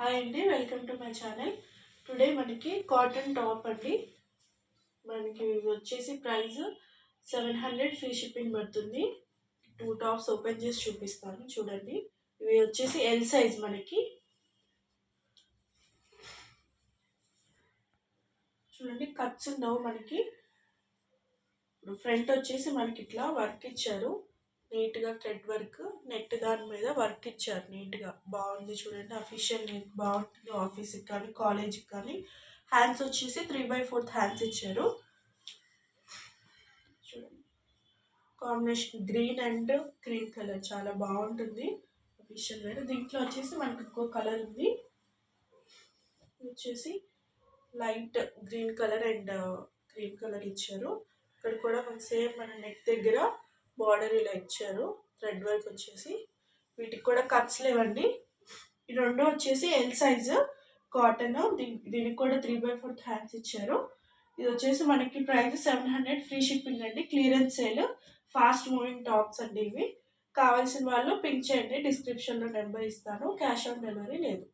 Hi అండి, welcome to my channel. Today మనకి cotton top అండి. మనకి వచ్చేసి ప్రైస్ 700 ఫ్రీ షిప్పింగ్ పడుతుంది. 2 టాప్స్ ఓపెన్ చేసి చూపిస్తాను చూడండి. ఇవి వచ్చేసి ఎల్ సైజ్ మనకి. చూడండి, కట్స్ ఉండవు మనకి. ఇప్పుడు ఫ్రంట్ వచ్చేసి మనకి ఇట్లా వర్క్ ఇచ్చారు, నీట్గా థ్రెడ్ వర్క్, నెట్ దాని మీద వర్క్ ఇచ్చారు. నీట్గా బాగుంది చూడండి. అఫీషియల్ బాగుంటుంది, ఆఫీస్కి కానీ కాలేజ్కి కానీ. హ్యాండ్స్ వచ్చేసి 3/4 హ్యాండ్స్ ఇచ్చారు. చూడండి, combination green and cream colour చాలా బాగుంటుంది. Official wear. దీంట్లో వచ్చేసి మనకి ఇంకో కలర్ ఉంది, వచ్చేసి light green colour and cream colour ఇచ్చారు. ఇక్కడ కూడా మనకి సేమ్ మన నెక్ దగ్గర బార్డర్ ఇలా ఇచ్చారు, థ్రెడ్ వర్క్ వచ్చేసి. వీటికి కూడా కట్స్ లేవండి. ఈ రెండు వచ్చేసి ఎల్ సైజు కాటన్. దీనికి కూడా 3/4 హ్యాండ్స్ ఇచ్చారు. ఇది వచ్చేసి మనకి ప్రైస్ 700 ఫ్రీ షిప్పింగ్ అండి. Clearance sale, fast moving tops అండి ఇవి. కావాల్సిన వాళ్ళు పింక్ చేయండి, డిస్క్రిప్షన్లో నెంబర్ ఇస్తాను. క్యాష్ ఆన్ డెలివరీ లేదు.